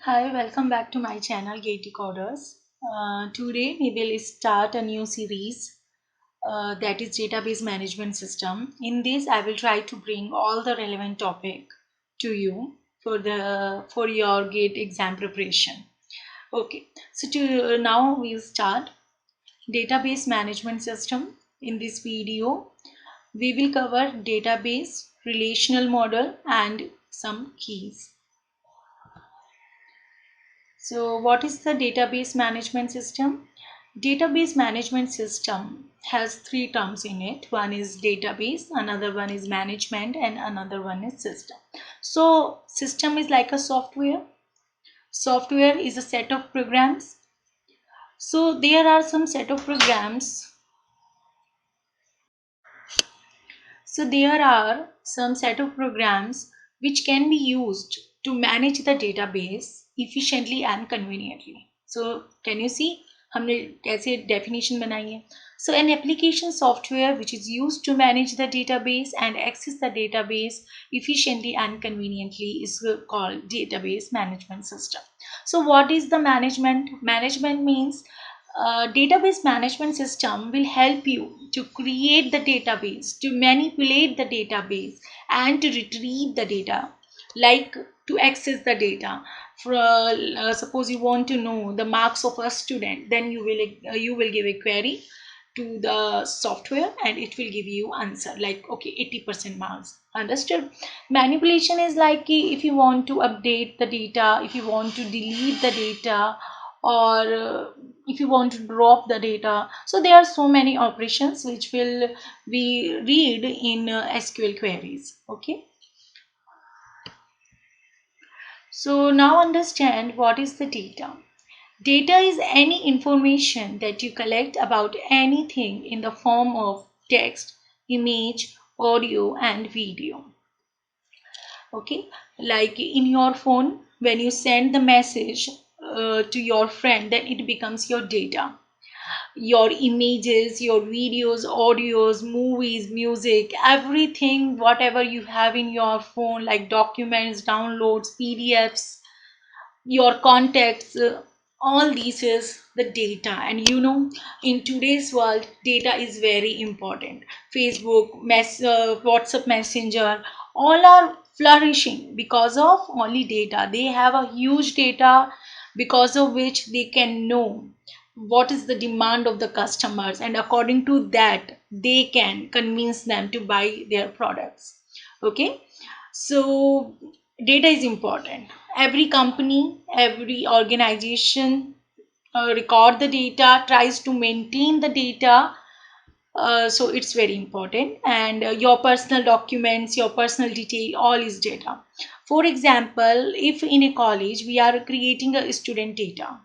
Hi, welcome back to my channel Gate Decoders. Today we will start a new series that is database management system. In this, I will try to bring all the relevant topic to you for your gate exam preparation. Okay, so now we'll start database management system. In this video, we will cover database, relational model, and some keys. So what is the database management system? Database management system has three terms in it. One is database, another one is management, and another one is system. So system is like a software. Software is a set of programs. So there are some set of programs. So there are some set of programs which can be used to manage the database efficiently and conveniently. So can you see हमने कैसे definition बनाई है? So an application software which is used to manage the database and access the database efficiently and conveniently is called database management system. So what is the management? Management means database management system will help you to create the database, to manipulate the database, and to retrieve the data, like to access the data. For suppose you want to know the marks of a student, then you will give a query to the software and it will give you answer like okay 80% marks. Understood? Manipulation is like if you want to update the data, if you want to delete the data, or if you want to drop the data. So there are so many operations which will we read in SQL queries. Okay, so now understand what is the data. Data is any information that you collect about anything in the form of text, image, audio, and video. Okay, like in your phone, when you send the message to your friend, then it becomes your data. Your images, your videos, audios, movies, music, everything, whatever you have in your phone, like documents, downloads, PDFs, your contacts, all these is the data. And you know, in today's world, data is very important. Facebook, WhatsApp Messenger, all are flourishing because of only data. They have a huge data because of which they can know what is the demand of the customers, and according to that they can convince them to buy their products. Okay, so data is important. Every company, every organization record the data, tries to maintain the data. So it's very important. And your personal documents, your personal detail, all is data. For example, if in a college we are creating a student data,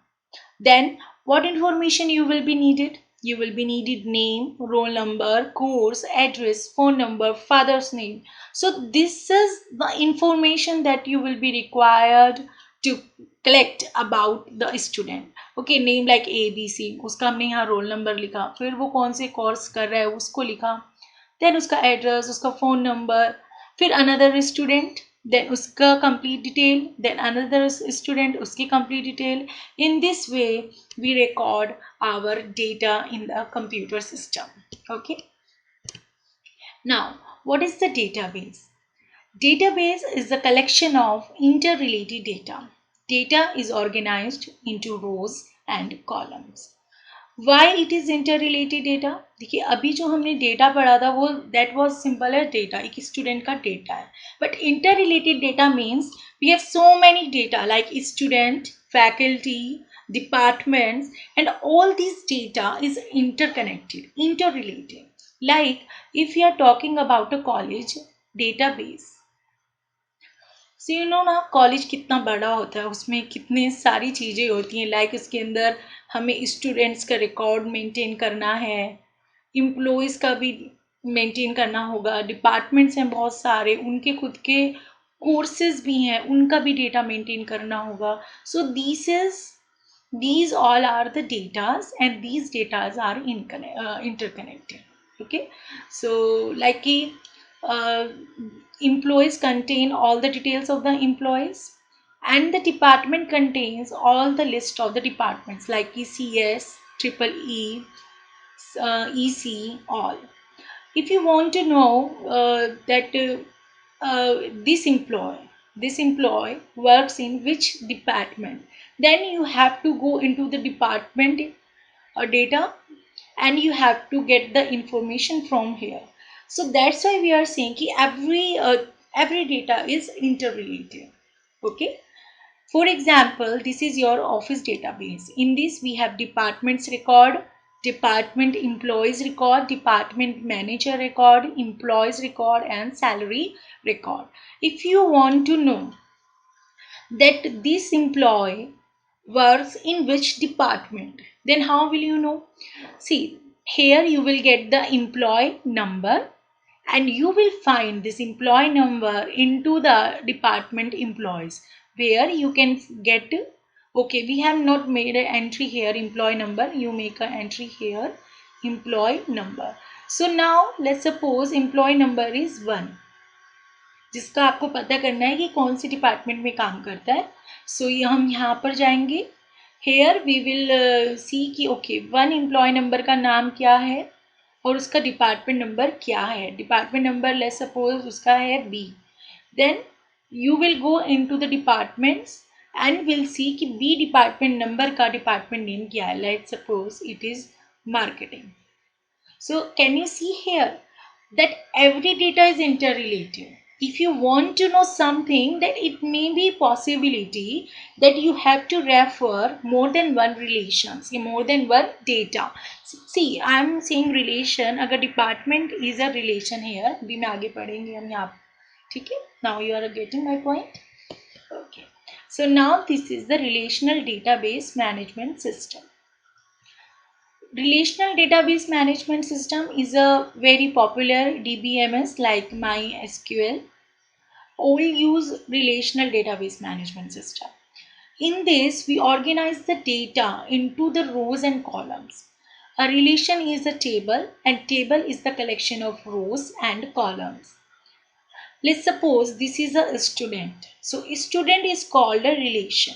then what information you will be needed? You will be needed name, roll number, course, address, phone number, father's name. So this is the information that you will be required to collect about the student. Okay, name like ABC, उसका हमने यहाँ roll number लिखा, फिर वो कौन से course कर रहा है उसको लिखा, then उसका address, उसका phone number, फिर another student, then uska complete detail, then another student uski complete detail. In this way we record our data in the computer system. Okay, now what is the database? Database is the collection of interrelated data. Data is organized into rows and columns. Why it is interrelated data? देखिए अभी जो हमने data पढ़ा था वो that was simple as data, एक student का data है. But interrelated data means we have so many data like student, faculty, departments, and all these data is interconnected, interrelated. Like if you are talking about a college database, so you know ना college कितना बड़ा होता है, उसमें कितनी सारी चीज़ें होती हैं. लाइक उसके अंदर हमें स्टूडेंट्स का रिकॉर्ड मेंटेन करना है, एम्प्लॉयज़ का भी मेंटेन करना होगा, डिपार्टमेंट्स हैं बहुत सारे, उनके खुद के कोर्सेज भी हैं, उनका भी डेटा मेंटेन करना होगा. सो these all are the datas, and these datas are interconnected. Okay, so like uh, employees contain all the details of the employees, and the department contains all the list of the departments like ECS, triple E, EC, all. If you want to know that this employee works in which department, then you have to go into the department data and you have to get the information from here. So that's why we are saying that every data is interrelated. Okay. For example, this is your office database. In this, we have departments record, department employees record, department manager record, employees record, and salary record. If you want to know that this employee works in which department, then how will you know? See, here you will get the employee number and you will find this employee number into the department employees, where you can get, okay, we have not made an entry here employee number, you make an entry here employee number. So now let's suppose employee number is 1, जिसका आपको पता करना है कि कौन सी department में काम करता है. सो ये हम यहाँ पर जाएंगे. हेयर वी विल सी कि ओके 1 एम्प्लॉय नंबर का नाम क्या है और उसका डिपार्टमेंट नंबर क्या है. डिपार्टमेंट नंबर लेट्स सपोज उसका है B. Then you will go into the departments and will see कि बी डिपार्टमेंट नंबर का डिपार्टमेंट नेम क्या है. Let's suppose it is marketing. So can you see here that every data is interrelated? If you want to know something, then it may be possibility that you have to refer more than one relations, more than one data. See, I am saying relation. अगर department is a relation here, भी मैं आगे पढ़ेंगे हम यहाँ. ठीक है? Now you are getting my point. Okay. So now this is the relational database management system. Relational database management system is a very popular DBMS like MySQL. All use relational database management system. In this, we organize the data into the rows and columns. A relation is a table and table is the collection of rows and columns. Let's suppose this is a student. So a student is called a relation.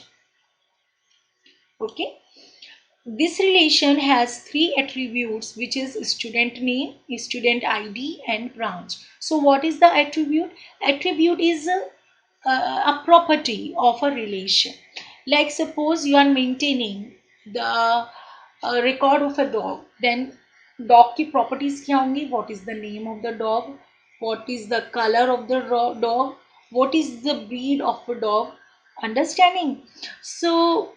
Okay. This relation has 3 attributes, which is student name, student ID and branch. So what is the attribute? Attribute is a property of a relation. Like suppose you are maintaining the record of a dog, then dog की properties क्या होंगी? What is the name of the dog? What is the color of the dog? What is the breed of a dog? Understanding? So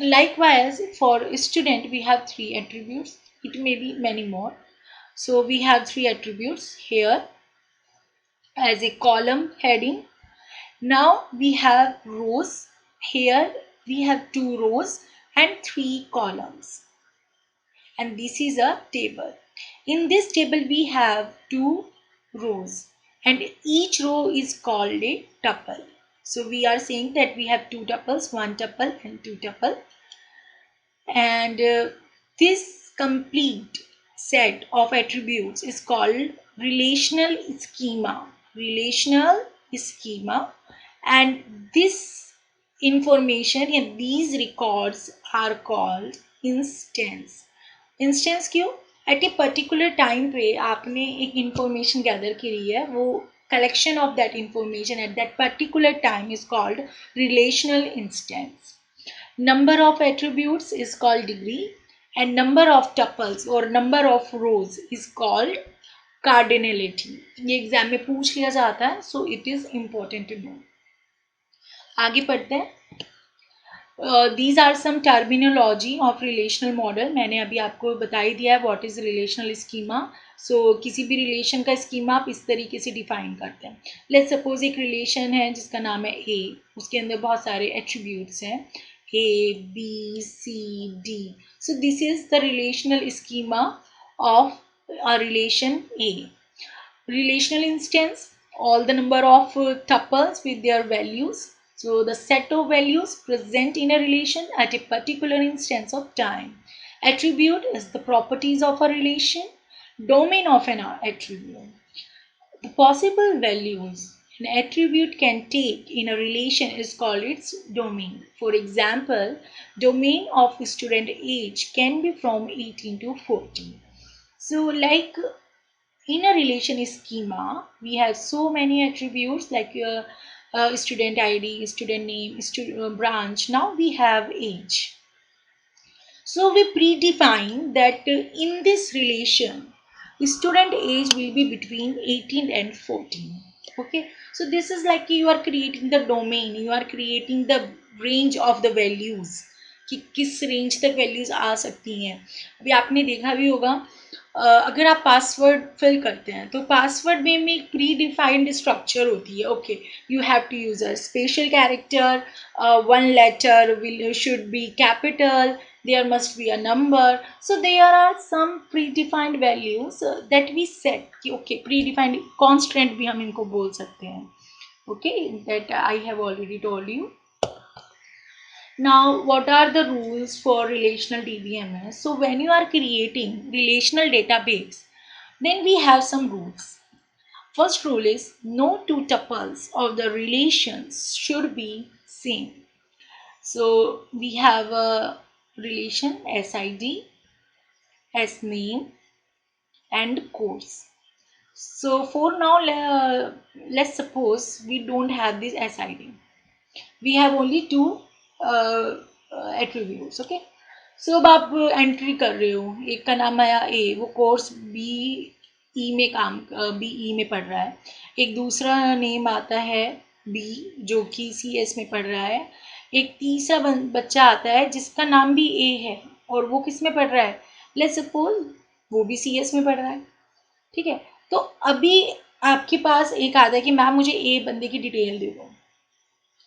likewise, for student, we have 3 attributes. It may be many more. So we have 3 attributes here as a column heading. Now we have rows. Here we have 2 rows and 3 columns. And this is a table. In this table we have 2 rows and each row is called a tuple. So we are saying that we have 2 tuples, 1 tuple and 2 tuple. And this complete set of attributes is called relational schema. Relational schema. And this information and these records are called instance. Instance क्यों? At a particular time पे आपने एक information gather करी है, वो collection of that information at that particular time is called relational instance. Number of attributes is called degree and number of tuples or number of rows is called cardinality. ये exam में पूछ लिया जाता है, so it is important to know. आगे पढ़ते हैं. These are some terminology of relational model. मैंने अभी आपको बता ही दिया है what is relational schema. So किसी भी relation का schema आप इस तरीके से define करते हैं. Let's suppose एक relation है जिसका नाम है A. उसके अंदर बहुत सारे attributes हैं. A, B, C, D. So this is the relational schema of a relation A. Relational instance, all the number of tuples with their values. So the set of values present in a relation at a particular instance of time. Attribute is the properties of a relation. Domain of an attribute. The possible values an attribute can take in a relation is called its domain. For example, domain of student age can be from 18 to 40. So like in a relation schema, we have so many attributes like student ID, student name, branch. Now we have age. So we predefine that in this relation, student age will be between 18 and 14. Okay, so this is like you are creating the domain, you are creating the range of the values कि किस range तक values आ सकती हैं. अभी आपने देखा भी होगा अगर आप पासवर्ड फिल करते हैं तो पासवर्ड में एक प्री डिफाइंड स्ट्रक्चर होती है. Okay, you have to use a special character, one letter will should be capital, there must be a number. So there are some predefined values that we set कि okay, predefined constant भी हम इनको बोल सकते हैं. Okay, that I have already told you. Now, what are the rules for relational DBMS? So when you are creating relational database, then we have some rules. First rule is no two tuples of the relations should be same. So we have a relation SID, SName and course. So for now, let's suppose we don't have this SID. We have only two attributes. Okay. So अब आप entry कर रहे हो, एक का नाम आया ए, वो कोर्स BE में BE में पढ़ रहा है. एक दूसरा नेम आता है B जो कि CS में पढ़ रहा है. एक तीसरा बच्चा आता है जिसका नाम भी A है और वो किस में पढ़ रहा है, लेट्स सपोज वो भी CS में पढ़ रहा है. ठीक है, तो अभी आपके पास एक आता है कि मैम मुझे ए बंदे की डिटेल दे दो.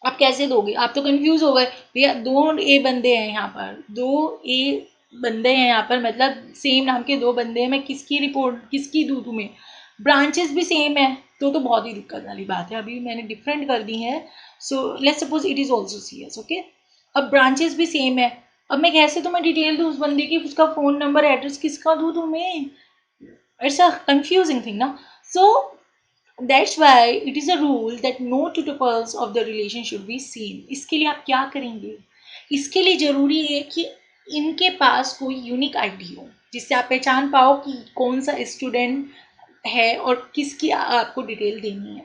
आप कैसे दोगे, आप तो कंफ्यूज हो गए भैया. दो ए बंदे हैं यहाँ पर, दो ए बंदे हैं यहाँ पर, मतलब सेम नाम के दो बंदे हैं, मैं किसकी रिपोर्ट किसकी दूँ तुम्हें. ब्रांचेस भी सेम है तो बहुत ही दिक्कत वाली बात है. अभी मैंने डिफरेंट कर दी है. So let's suppose it is also CS. Okay, अब ब्रांचेस भी सेम है. अब मैं कैसे तुम्हें डिटेल दूँ उस बंदे की, उसका फ़ोन नंबर एड्रेस किसका दूँ तुम्हें. इट्स अ कंफ्यूजिंग थिंग ना. सो that's why it is a rule that no two tuples of the relation should be same. इसके लिए आप क्या करेंगे, इसके लिए जरूरी है कि इनके पास कोई यूनिक आईडी हो जिससे आप पहचान पाओ कि कौन सा स्टूडेंट है और किसकी आपको डिटेल देनी है.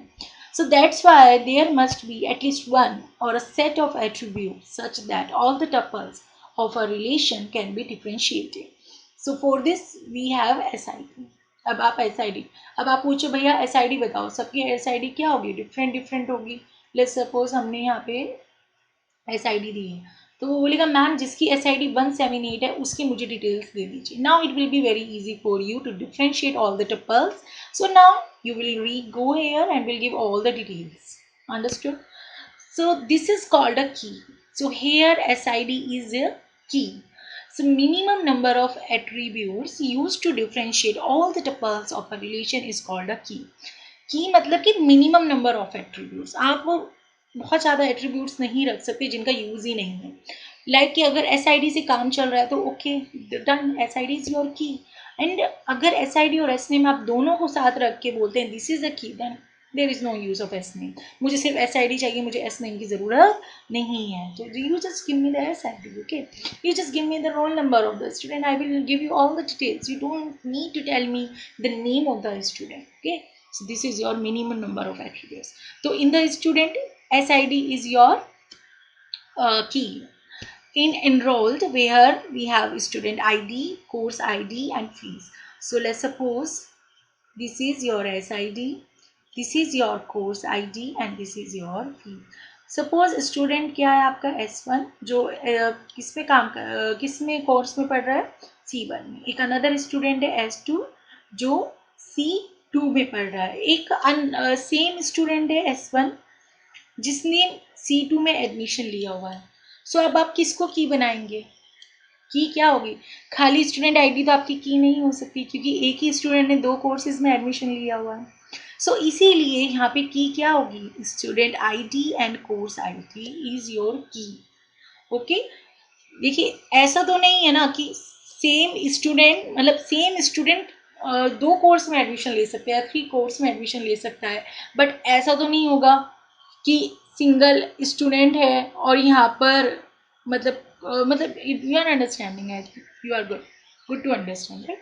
So that's why there must be at least one or a set of attributes such that all the tuples of a relation can be differentiated. So for this we have SID. अब आप SID, अब आप पूछो भैया SID बताओ, सबकी SID क्या होगी, डिफरेंट होगी. लेट्स सपोज हमने यहाँ पे SID दी है तो वो बोलेगा मैम जिसकी SID 178 है उसकी मुझे डिटेल्स दे दीजिए. Now it will be very easy for you to differentiate all the tuples. So now you will go here and will give all the details. Understood? So this is called a key. So here SID is a key. So minimum number of attributes used to differentiate all the tuples of a relation is called a key. Key मतलब कि minimum number of attributes. आप वो बहुत ज़्यादा attributes नहीं रख सकते जिनका यूज़ ही नहीं है. लाइक कि अगर SID से काम चल रहा है तो okay done, SID is your की. एंड अगर SID और SName आप दोनों को साथ रख के बोलते हैं this is a key, then there is no use of SName. मुझे सिर्फ SID चाहिए, मुझे SName की ज़रूरत नहीं है. तो you just give me the SID. Okay, you just give me the roll number of the student, I will give you all the details. You don't need to tell me the name of the student. Okay, so this is your minimum number of attributes. So in the student SID is your key. In enrolled where we have student ID, course ID and fees. So let's suppose this is your SID, this is your course ID and this is your fee. Suppose student क्या है आपका S1 जो किस में किस में course में पढ़ रहा है, C1 में. एक अनदर स्टूडेंट है S2 जो C2 में पढ़ रहा है. एक सेम स्टूडेंट है S1 जिसने C2 में एडमिशन लिया हुआ है. सो अब आप किसको की बनाएंगे, की क्या होगी. खाली स्टूडेंट आईडी तो आपकी की नहीं हो सकती क्योंकि एक ही स्टूडेंट ने दो कोर्सेज में एडमिशन लिया हुआ है. सो इसीलिए यहाँ पे की क्या होगी, student ID and course ID is your की. ओके, देखिए ऐसा तो नहीं है ना कि सेम स्टूडेंट मतलब सेम स्टूडेंट 2 कोर्स में एडमिशन ले सकता है, 3 कोर्स में एडमिशन ले सकता है, बट ऐसा तो नहीं होगा कि सिंगल स्टूडेंट है और यहाँ पर मतलब you are understanding, I think you are good to understand, right?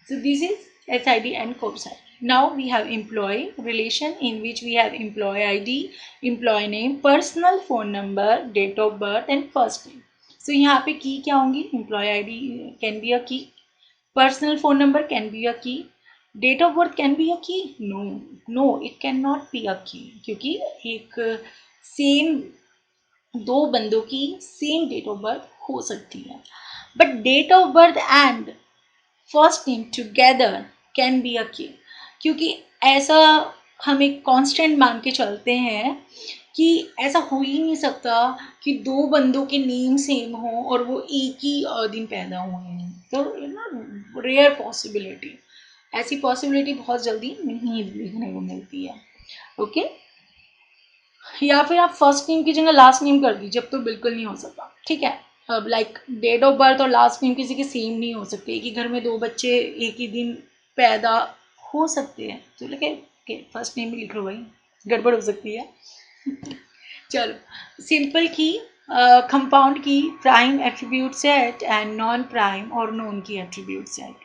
So this is SID and course ID. Now we have employee relation, in which we have employee ID, employee name, personal phone number, date of birth and first name. So यहाँ पे key क्या होंगी? Employee ID can be a key, personal phone number can be a key, date of birth can be a key. No, it cannot be a key, क्योंकि एक same दो बंदों की same date of birth हो सकती है, but date of birth and first name together can be a key, क्योंकि ऐसा हम एक कांस्टेंट मान के चलते हैं कि ऐसा हो ही नहीं सकता कि दो बंदों के नेम सेम हो और वो एक ही दिन पैदा हुए हैं, तो ना रेयर पॉसिबिलिटी, ऐसी पॉसिबिलिटी बहुत जल्दी नहीं देखने को मिलती है। ओके, या फिर आप फर्स्ट नेम की जगह लास्ट नेम कर दीजिए, अब तो बिल्कुल नहीं हो सकता, ठीक है। अब लाइक डेट ऑफ बर्थ और लास्ट नेम किसी के सेम नहीं हो सकते, एक ही घर में दो बच्चे एक ही दिन पैदा हो सकते हैं, तो लेकिन फर्स्ट नेम भी लिख लो भाई, गड़बड़ हो सकती है। चलो, simple key, compound key, prime attribute set and non prime और non key attribute set.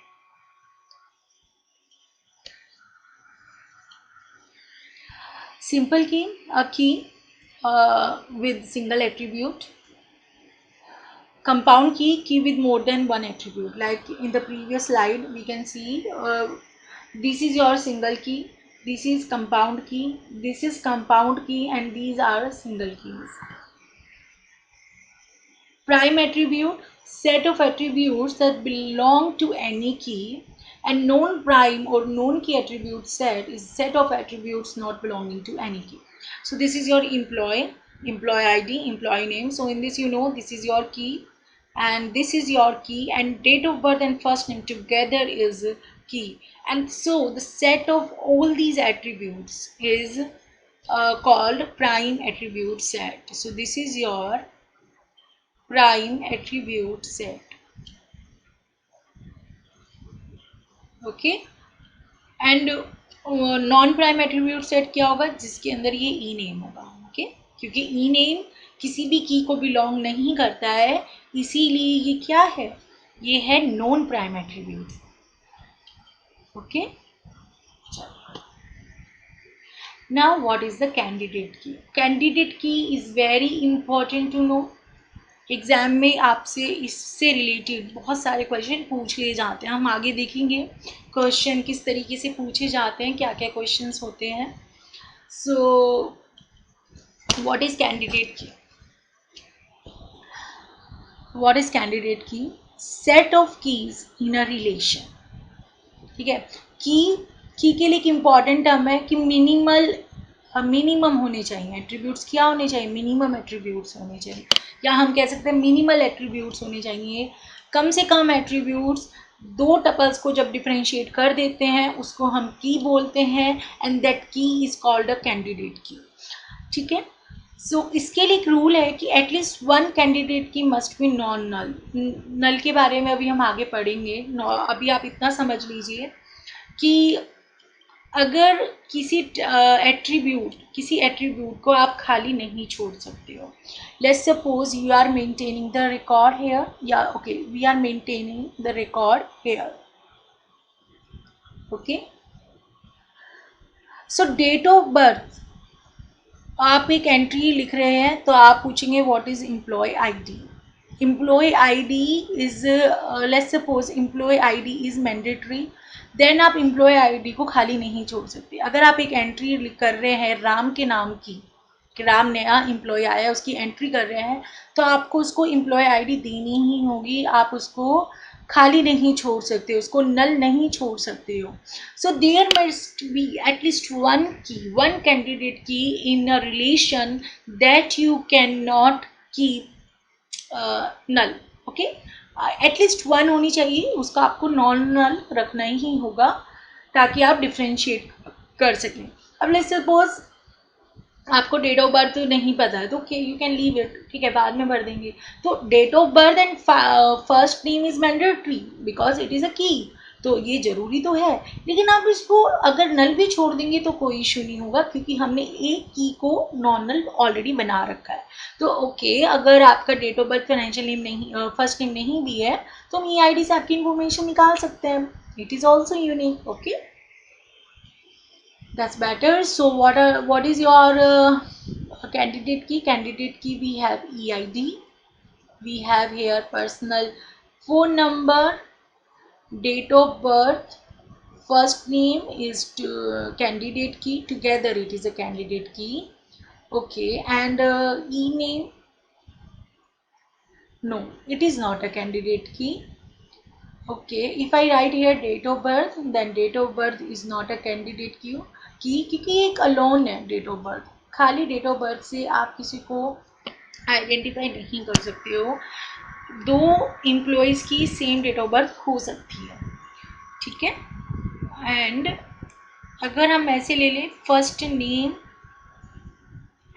Simple key, a key with single attribute. Compound key with more than one attribute. Like in the previous slide, we can see this is your single key, this is compound key, this is compound key, and these are single keys. Prime attribute, set of attributes that belong to any key, and non-prime or non-key attribute set is set of attributes not belonging to any key. So this is your employee ID, employee name. So in this, you know, this is your key and this is your key, and date of birth and first name together is key, and so the set of all these attributes is called prime attribute set. So this is your prime attribute set. Okay, and non prime attribute set क्या होगा? जिसके अंदर ये ई name होगा। Okay, क्योंकि ई name किसी भी की को बिलोंग नहीं करता है, इसीलिए ये क्या है? ये है non prime attribute. Okay, now what is the candidate key? Candidate key is very important to know. Exam में आपसे इससे रिलेटेड बहुत सारे क्वेश्चन पूछ लिए जाते हैं, हम आगे देखेंगे क्वेश्चन किस तरीके से पूछे जाते हैं, क्या क्या क्वेश्चंस होते हैं। सो व्हाट इज कैंडिडेट की? व्हाट इज कैंडिडेट की? Set of keys in a relation. ठीक है, की के लिए एक इम्पॉर्टेंट टर्म है कि मिनिमम होने चाहिए एट्रीब्यूट्स। क्या होने चाहिए? मिनिमम एट्रीब्यूट्स होने चाहिए, या हम कह सकते हैं मिनिमल एट्रीब्यूट्स होने चाहिए। कम से कम एट्रीब्यूट्स, दो टपल्स को जब डिफरेंशिएट कर देते हैं उसको हम की बोलते हैं, एंड दैट की इज कॉल्ड अ कैंडिडेट की। ठीक है, सो इसके लिए एक रूल है कि एटलीस्ट वन कैंडिडेट की मस्ट बी नॉन नल। नल के बारे में अभी हम आगे पढ़ेंगे, अभी आप इतना समझ लीजिए कि अगर किसी एट्रीब्यूट को आप खाली नहीं छोड़ सकते हो। Let's suppose you are maintaining the record here, या okay we are maintaining the record here. Okay, so date of birth, आप एक एंट्री लिख रहे हैं तो आप पूछेंगे what is employee ID. Employee ID is, let's suppose employee ID is mandatory, then आप एम्प्लॉय आईडी को खाली नहीं छोड़ सकते। अगर आप एक एंट्री कर रहे हैं राम के नाम की, कि राम नया एम्प्लॉय आया, उसकी एंट्री कर रहे हैं, तो आपको उसको एम्प्लॉय आईडी देनी ही होगी, आप उसको खाली नहीं छोड़ सकते, उसको नल नहीं छोड़ सकते हो। So there must be at least one key, one candidate key in a relation that you can not keep null. Okay, at least one होनी चाहिए, उसका आपको नॉन नल रखना ही होगा ताकि आप डिफ्रेंशिएट कर सकें। अब लेट्स सपोज आपको डेट ऑफ बर्थ नहीं पता है तो यू कैन लीव इट, ठीक है, बाद में भर देंगे। तो date of birth and first name is mandatory because it is a key, तो ये ज़रूरी तो है, लेकिन आप इसको अगर नल भी छोड़ देंगे तो कोई इशू नहीं होगा, क्योंकि हमने एक की को नॉन नल ऑलरेडी बना रखा है। तो ओके, अगर आपका date of birth, financial name नहीं, फर्स्ट नेम नहीं भी है, तो हम EID से आपकी इन्फॉर्मेशन निकाल सकते हैं। It is also unique. Okay, that's better. So what is your candidate key? Candidate key, we have EID, we have here personal phone number, date of birth, first name is to candidate key, together it is a candidate key. Okay, and e name, no, it is not a candidate key. Okay, if I write here date of birth, then date of birth is not a candidate key, क्योंकि एक alone है date of birth. खाली date of birth से आप किसी को identify नहीं कर सकते हो। दो एम्प्लॉयज़ की सेम डेट ऑफ बर्थ हो सकती है, ठीक है। एंड अगर हम ऐसे ले लें first name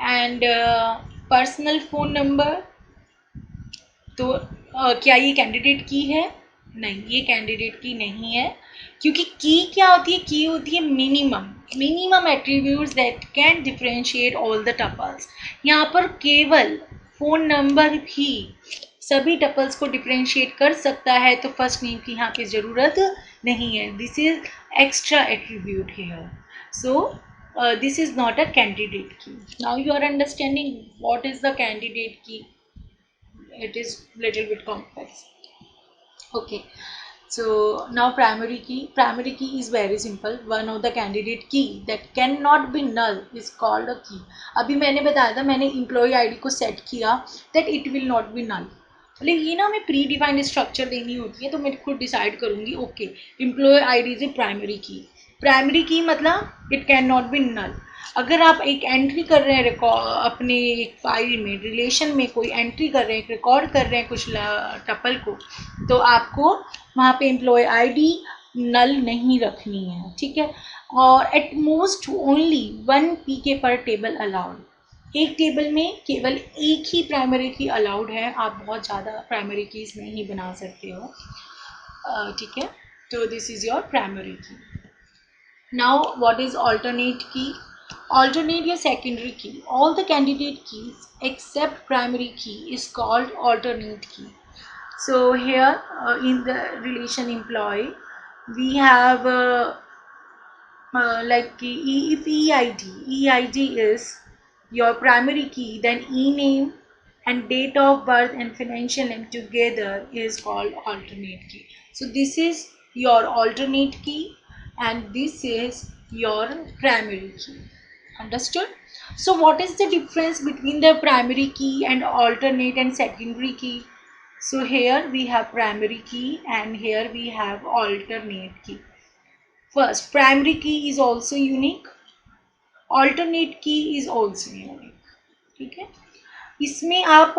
and personal phone number, तो क्या ये कैंडिडेट की है? नहीं, ये कैंडिडेट की नहीं है, क्योंकि की क्या होती है? की होती है minimum attributes that can differentiate all the tuples. यहाँ पर केवल फ़ोन नंबर भी सभी टपल्स को डिफरेंशिएट कर सकता है, तो फर्स्ट नेम की यहाँ पे ज़रूरत नहीं है। This is extra attribute here, so this is not a candidate key. Now you are understanding what is the candidate key. It is little bit complex. Okay, so now primary key is very simple. One of the candidate key that cannot be null is called a key. अभी मैंने बताया था, मैंने employee ID को set किया that it will not be null. मतलब ये ना, हमें प्री डिफाइंड स्ट्रक्चर देनी होती है, तो मैं खुद डिसाइड करूँगी। Okay, employee ID is a primary key मतलब it can not be null. अगर आप एक एंट्री कर रहे हैं रिकॉर्ड अपने एक फाइल में, रिलेशन में कोई एंट्री कर रहे हैं, रिकॉर्ड कर रहे हैं कुछ टपल को, तो आपको वहाँ पे एम्प्लॉय ID नल नहीं रखनी है, ठीक है। और एट मोस्ट ओनली 1 PK पर टेबल अलाउड। एक टेबल में केवल एक ही प्राइमरी की अलाउड है, आप बहुत ज़्यादा प्राइमरी कीज नहीं बना सकते हो, ठीक है। तो दिस इज़ योर प्राइमरी की। Now what is alternate key? Alternate या secondary key, all the candidate keys except primary key is called alternate key. So here in the relation employee we have like if EID is your primary key, then e name and date of birth and financial name together is called alternate key. So this is your alternate key and this is your primary key. Understood? So what is the difference between the primary key and alternate and secondary key? So here we have primary key and here we have alternate key. First, primary key is also unique, alternate key is also unique, ठीक है। इसमें आप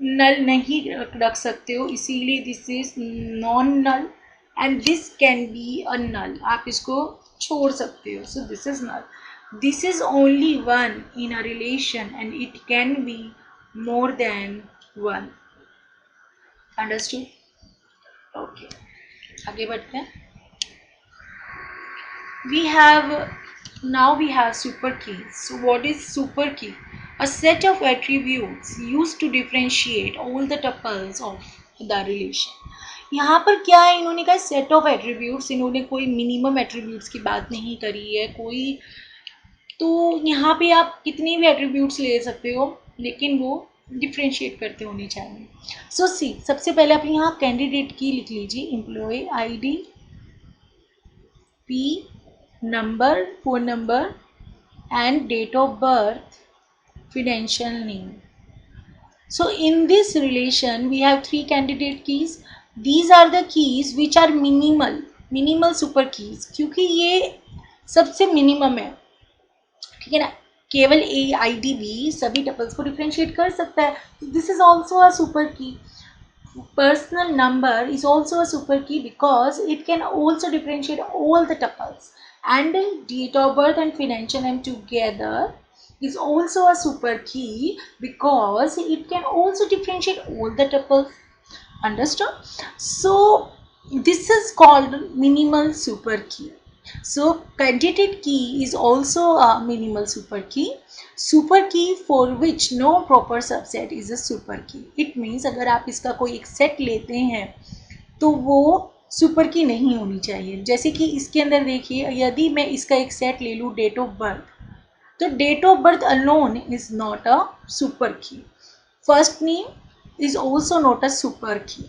नल नहीं रख सकते हो, इसीलिए this is non null and this can be a null, आप इसको छोड़ सकते हो। So this is null, this is only one in a relation and it can be more than one. Understood? Okay, आगे बढ़ते हैं। we have super keys. So what is super key? A set of attributes used to differentiate all the tuples of the relation. यहाँ पर क्या है, इन्होंने कहा set of attributes, इन्होंने कोई मिनिमम एट्रीब्यूट्स की बात नहीं करी है कोई। तो यहाँ पे आप कितने भी एट्रीब्यूट्स ले सकते हो, लेकिन वो डिफ्रेंशिएट करते होने चाहिए। सो सी, सबसे पहले आप यहाँ कैंडिडेट की लिख लीजिए, employ ID, P number, phone number and date of birth, financial name. So in this relation we have 3 candidate keys. These are the keys which are minimal super keys, क्योंकि ये सबसे मिनिमम है, ठीक है ना। केवल AIDB सभी tuples को डिफरेंशिएट कर सकता है, this is also a super की। Personal number is also a super key because it can also differentiate all the tuples, and date of birth and financial name together is also a super key because it can also differentiate all the tuples. Understood? So This is called minimal super key. So candidate key is also a minimal super key. Super key for which no proper subset is a super key. It means अगर आप इसका कोई एक set लेते हैं तो वो super की नहीं होनी चाहिए. जैसे कि इसके अंदर देखिए, यदि मैं इसका एक सेट ले लूँ डेट ऑफ बर्थ, तो date of birth alone is not a super key. First name is also not a super key.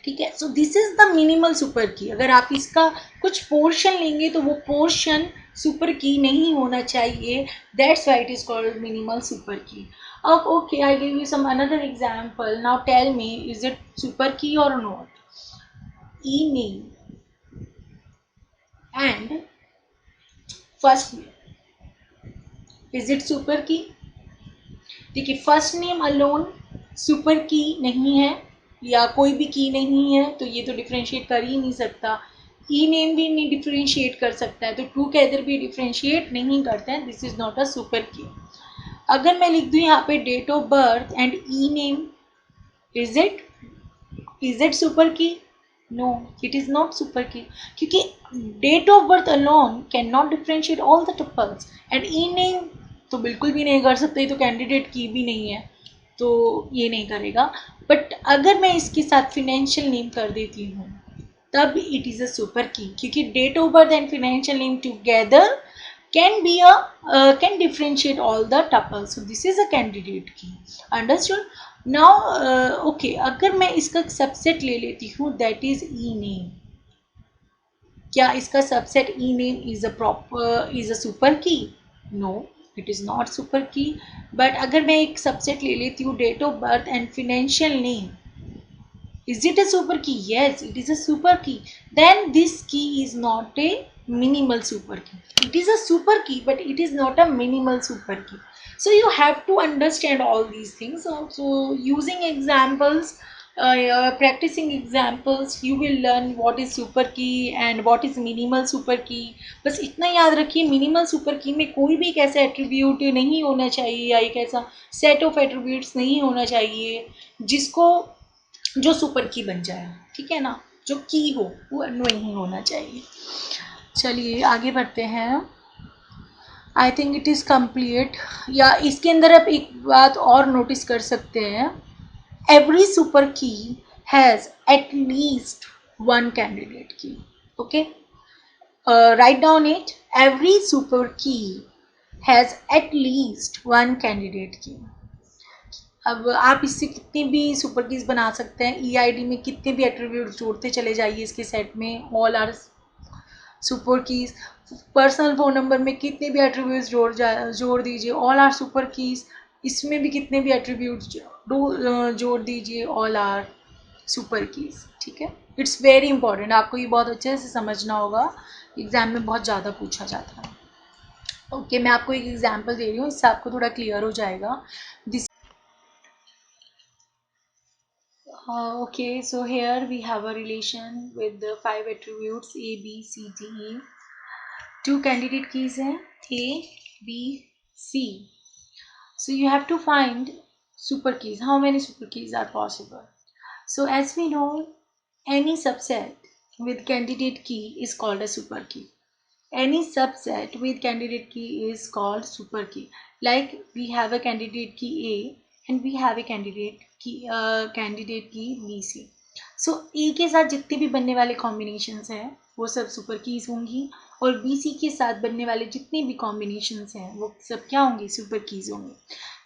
ठीक है. So this is the minimal super key. अगर आप इसका कुछ पोर्शन लेंगे तो वो पोर्शन सुपर की नहीं होना चाहिए. That's why it is called minimal super key. अब okay, I give you some another example. Now tell me, is it super key और not? E name and first name, is it super key? देखिए, first name alone super की नहीं है या कोई भी की नहीं है, तो ये तो डिफ्रेंशिएट कर ही नहीं सकता. ई नेम भी नहीं डिफ्रेंशिएट कर सकता है, तो टूगेदर भी डिफ्रेंशिएट नहीं करते हैं. This is not a super key. अगर मैं लिख दूँ यहाँ पे date of birth and E name, is it super key? No, it is not super key, क्योंकि date of birth alone can not differentiate all the tuples and E name तो बिल्कुल भी नहीं कर सकते. तो कैंडिडेट की भी नहीं है, तो ये नहीं करेगा. बट अगर मैं इसके साथ फिनेंशियल नेम कर देती हूँ तब it is a super key, क्योंकि date of birth and financial name together can be a can differentiate all the tuples. So this is a candidate key. Understood? Now okay, अगर मैं इसका subset ले लेती हूँ that is e name, क्या इसका subset E name is a proper is a super key? No, it is not super key. But अगर मैं एक सबसेट ले लेती हूँ date of birth and financial name, is it a super key? Yes, it is a super key. Then this key is not a minimal super key. It is a super key, but it is not a minimal super key. So you have to understand all these things. So using examples, practicing examples, you will learn what is super key and what is minimal super key. बस इतना याद रखिए, minimal super की में कोई भी एक ऐसा एट्रीब्यूट नहीं होना चाहिए या एक ऐसा सेट ऑफ एट्रीब्यूट्स नहीं होना चाहिए जिसको जो सुपर की बन जाए. ठीक है ना, जो की हो वो नहीं होना चाहिए. चलिए आगे बढ़ते हैं. I think it is complete. या इसके अंदर आप एक बात और नोटिस कर सकते हैं, every super key has at least one candidate key. Okay, write down it. Every super key has at least one candidate key. अब आप इससे कितनी भी सुपर कीज बना सकते हैं. ईआईडी में कितने भी एट्रीब्यूट जोड़ते चले जाइए इसके सेट में, all are super keys. Personal phone number में कितने भी एट्रीब्यूट्स जोड़ दीजिए, ऑल आर सुपर कीज. इसमें भी कितने भी एट्रीब्यूट्स जोड़ दीजिए, ऑल आर सुपर कीज. ठीक है, इट्स वेरी इंपॉर्टेंट. आपको ये बहुत अच्छे से समझना होगा, एग्ज़ाम में बहुत ज़्यादा पूछा जाता है. ओके, मैं आपको एक एग्जाम्पल दे रही हूँ, इससे आपको थोड़ा क्लियर हो जाएगा. This okay, so here we have a relation with the 5 attributes A, B, C, D, E. Two candidate keys हैं A, B, C. So you have to find super keys. How many super keys are possible? So as we know, any subset with candidate key is called a super key. Any subset with candidate key is called super key. Like we have a candidate key A and we have a candidate key BC. सो ए के साथ जितने भी बनने वाले combinations हैं वो सब super keys होंगी, और बी सी के साथ बनने वाले जितने भी कॉम्बिनेशंस हैं वो सब क्या होंगे? सुपर कीज होंगे.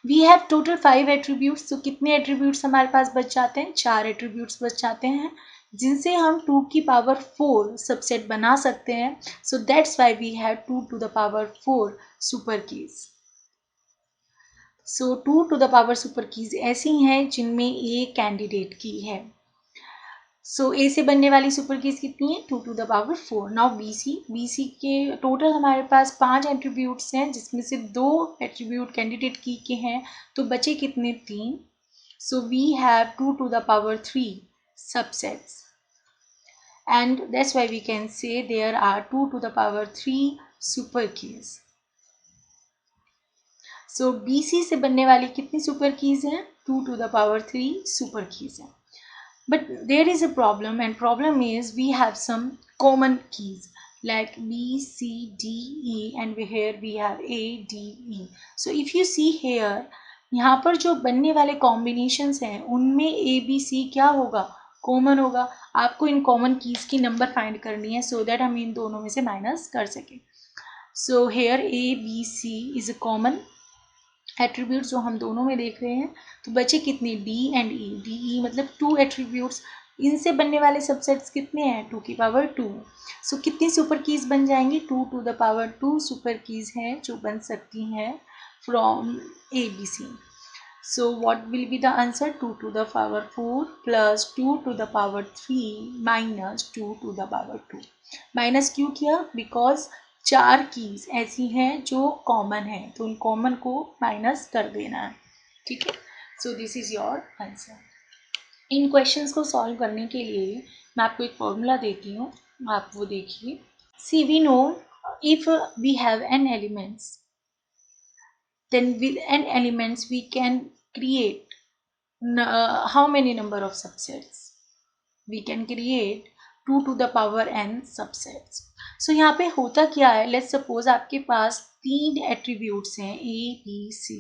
We have total 5 attributes. तो कितने एट्रीब्यूट्स हमारे पास बच जाते हैं? 4 एट्रीब्यूट्स बच जाते हैं, जिनसे हम 2 की पावर 4 सबसेट बना सकते हैं. So that's why we have 2 to the power 4 super keys. So 2 to the power super keys ऐसी हैं जिनमें ए कैंडिडेट की है. सो ए से बनने वाली सुपर कीज कितनी है? 2 to the power 4. Now B C के टोटल हमारे पास 5 एट्रीब्यूट्स हैं, जिसमें से 2 एट्रीब्यूट कैंडिडेट की के हैं, तो बचे कितने? 3. So we have 2 to the power 3 subsets, and that's why we can say there are 2 to the power 3 super keys. So B C से बनने वाली कितनी सुपर कीज हैं? 2 to the power 3 super keys हैं. But there is a problem, and problem is we have some common keys like B, C, D, E, and here we have A, D, E. So if you see here, यहाँ पर जो बनने वाले combinations हैं उनमें A, B, C क्या होगा, common होगा. आपको इन कॉमन कीज की नंबर फाइंड करनी है सो दैट हम इन दोनों में से माइनस कर सकें. So here A, B, C is a common attribute जो हम दोनों में देख रहे हैं. तो बचे कितने, D and E. D E मतलब टू एट्रीब्यूट्स. इनसे बनने वाले सबसेट्स कितने हैं, 2 की पावर 2. सो कितनी सुपर कीज बन जाएंगी, 2 to the power 2 super keys हैं जो बन सकती हैं from A B C. So what will be the answer, 2 to the power 4 plus 2 to the power 3 minus 2 to the power 2. Minus क्यों किया, बिकॉज 4 कीज ऐसी हैं जो कॉमन है तो उन कॉमन को माइनस कर देना है. ठीक है, so this is your answer. In questions को सॉल्व करने के लिए मैं आपको एक फॉर्मूला देती हूँ, आप वो देखिए. See we know if we have n elements, then with n elements we can create how many number of subsets, we can create 2 to the power n subsets. So यहाँ पे होता क्या है, लेट्स सपोज आपके पास 3 attributes हैं A, B, C,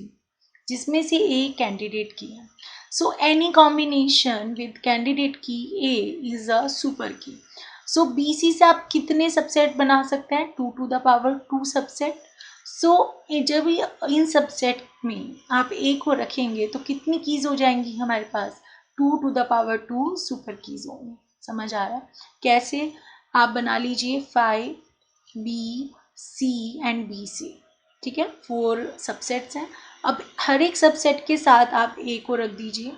जिसमें से A candidate की है. So any combination with candidate की A इज अ सुपर की. सो BC से आप कितने सबसेट बना सकते हैं, 2 टू द पावर 2 सबसेट. सो जब इन सबसेट में आप A को रखेंगे तो कितनी कीज हो जाएंगी हमारे पास, 2 to the power 2 super keys होंगी. समझ आ रहा है कैसे, आप बना लीजिए 5 B, C and B C. ठीक है, 4 सबसेट्स हैं. अब हर एक सबसेट के साथ आप A को रख दीजिए.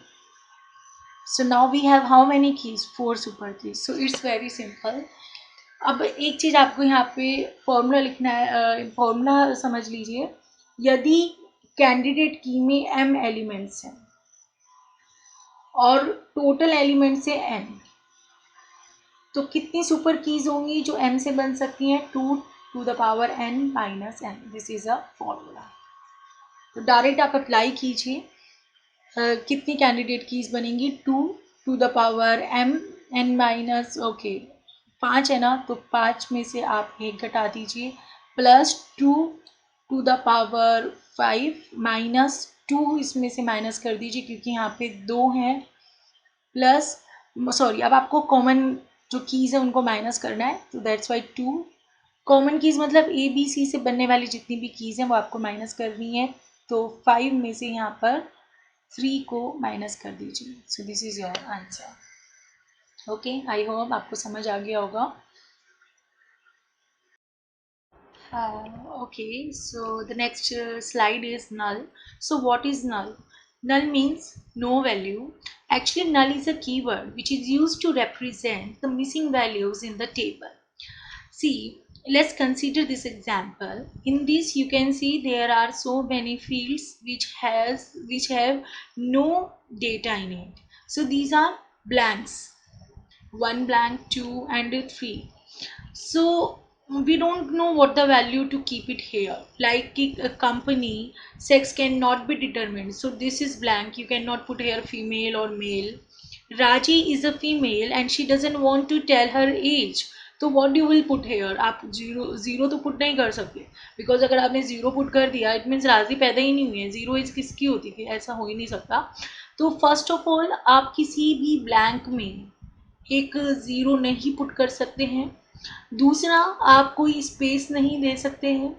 So now we have how many keys, 4 super keys. So it's very simple. अब एक चीज़ आपको यहाँ पे फॉर्मूला लिखना है, फॉर्मूला समझ लीजिए. यदि कैंडिडेट की में m एलिमेंट्स हैं और टोटल एलिमेंट्स है n, तो कितनी सुपर कीज होंगी जो m से बन सकती हैं, 2 to the power n minus n. This is a formula. तो डायरेक्ट आप अप्लाई कीजिए. कितनी कैंडिडेट कीज बनेंगी, 2 to the power m n minus, okay 5 है ना, तो 5 में से आप 1 घटा दीजिए, plus 2 to the power 5 minus 2 इसमें से माइनस कर दीजिए क्योंकि यहाँ पे 2 हैं, प्लस सॉरी अब आपको कॉमन जो कीज़ है उनको माइनस करना है, तो दैट्स वाई 2. कॉमन कीज़ मतलब ए बी सी से बनने वाली जितनी भी कीज़ हैं वो आपको माइनस करनी है. तो 5 में से यहाँ पर 3 को माइनस कर दीजिए. So this is your answer. Okay, I hope आपको समझ आ गया होगा. Okay, so the next slide is null. So what is null? Null means no value. Actually, null is a keyword which is used to represent the missing values in the table. See, let's consider this example. In this, you can see there are so many fields which have no data in it. So these are blanks. 1 blank, 2 and 3. So we don't know what the value to keep it here. Like a company sex cannot be determined, so this is blank, you cannot put here female or male. Raji is a female and she doesn't want to tell her age, तो what you will put here, आप zero तो put नहीं कर सकते because अगर आपने zero put कर दिया इट मीन्स राजी पैदा ही नहीं हुई है. जीरो एज किसकी होती थी, ऐसा हो ही नहीं सकता. तो फर्स्ट ऑफ ऑल आप किसी भी ब्लैंक में एक ज़ीरो नहीं पुट कर सकते हैं. दूसरा, आप कोई स्पेस नहीं दे सकते हैं.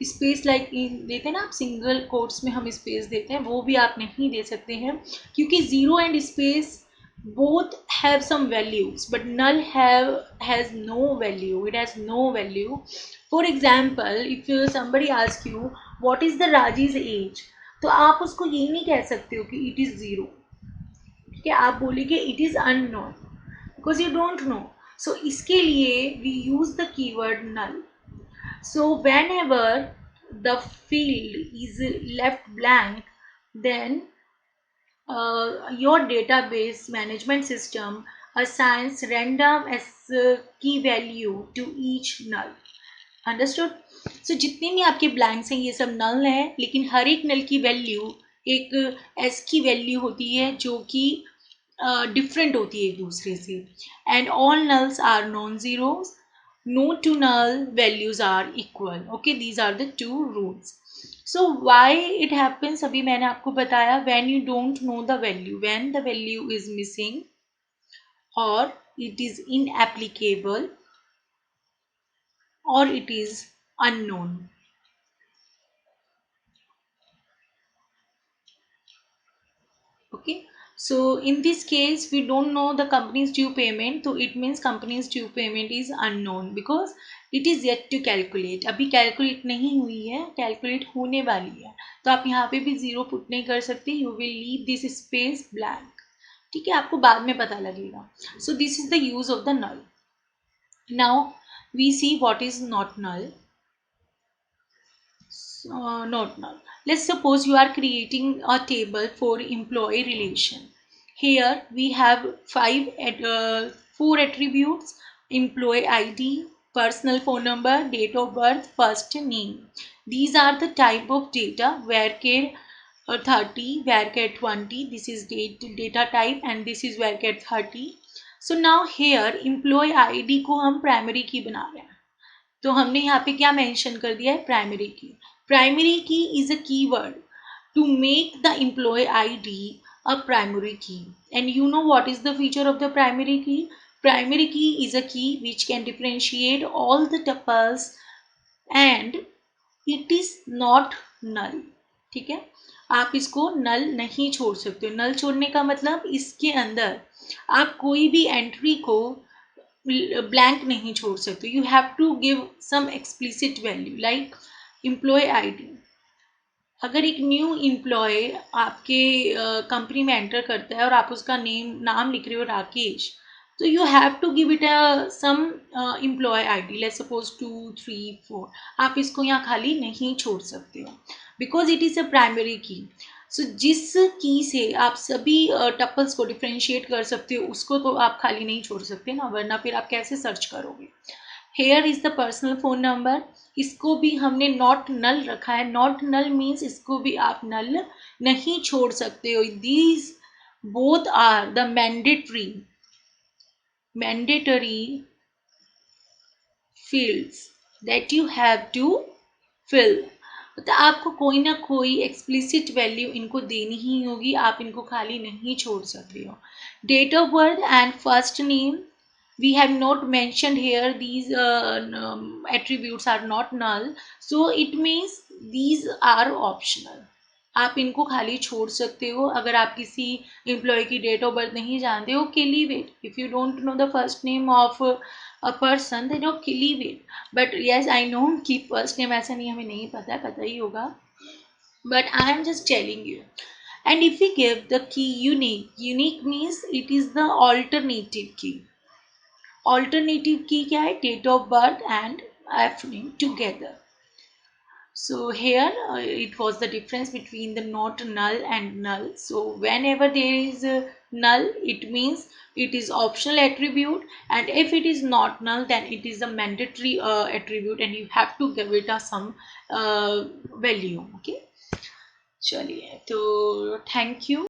स्पेस लाइक देते हैं ना आप, सिंगल कोट्स में हम स्पेस देते हैं, वो भी आप नहीं दे सकते हैं क्योंकि zero and space both have some values but null has no value, it has no value. For example, if somebody asks you what is the Raji's age, तो आप उसको ये नहीं कह सकते हो कि it is 0. ठीक है, आप बोलेंगे it is unknown because you don't know. So इसके लिए we use the keyword null. So whenever the field is left blank, then your database management system assigns random as key value to each null. Understood? So जितने भी आपके blanks हैं ये सब null हैं, लेकिन हर एक null की वैल्यू एक s की वैल्यू होती है जो कि डिफरेंट होती है एक दूसरे से. And all nulls are non zeros. No two null values are equal. Okay, these are the two rules. So why it happens, अभी मैंने आपको बताया, when you don't know the value, when the value is missing or it is inapplicable or it is unknown. Okay, so in this case we don't know the company's due payment, so it means company's due payment is unknown because it is yet to calculate. अभी calculate नहीं हुई है, calculate होने वाली है. तो आप यहाँ पे भी zero put नहीं कर सकते. You will leave this space blank. ठीक है, आपको बाद में पता लगेगा. So this is the use of the null. Now we see what is not null. Not null. Let's suppose you are creating a table for employee relation. Here we have four attributes: employee ID, personal phone number, date of birth, first name. These are the type of data. Varchar 30, varchar 20. This is data type and this is varchar 30. So now here employee ID को हम primary key बना रहे हैं. तो हमने यहाँ पे क्या मेंशन कर दिया है? Primary key. Primary key is a keyword to make the employee ID a primary key. And you know what is the feature of the primary key? Primary key is a key which can differentiate all the tuples and it is not null. ठीक है, आप इसको नल नहीं छोड़ सकते. नल छोड़ने का मतलब इसके अंदर आप कोई भी एंट्री को ब्लैंक नहीं छोड़ सकते. You have to give some explicit value like employee ID. अगर एक न्यू एम्प्लॉय आपके कंपनी में एंटर करता है और आप उसका नाम लिख रहे हो राकेश, तो you have to give it some employee ID. Let's suppose 2 3 4. आप इसको यहाँ खाली नहीं छोड़ सकते हो because it is a primary की. सो जिस की से आप सभी टपल्स को डिफ्रेंशिएट कर सकते हो उसको तो आप खाली नहीं छोड़ सकते ना, वरना फिर आप कैसे सर्च करोगे. Here is the personal phone number. इसको भी हमने नॉट नल रखा है. नॉट नल मीन्स इसको भी आप नल नहीं छोड़ सकते हो. These both are the mandatory fields that you have to fill. मतलब आपको कोई ना कोई एक्सप्लिसिट वैल्यू इनको देनी ही होगी. आप इनको खाली नहीं छोड़ सकते हो. Date of birth and first name we have not mentioned here. These attributes are not null, so it means these are optional. आप इनको खाली छोड़ सकते हो. अगर आप किसी एम्प्लॉय की डेट ऑफ बर्थ नहीं जानते हो, okay leave it. If you don't know the first name of a person then okay leave it. But yes I know कि फर्स्ट नेम ऐसा नहीं, हमें नहीं पता है, पता ही होगा, but I am just telling you. And if we give the key unique means it is the alternative key. Alternative key क्या है? Date of birth and F name together. So here it was the difference between the not null and null. So whenever there is a null, it means it is optional attribute, and if it is not null, then it is a mandatory attribute, and you have to give it a some value. Okay, चलिए, तो thank you.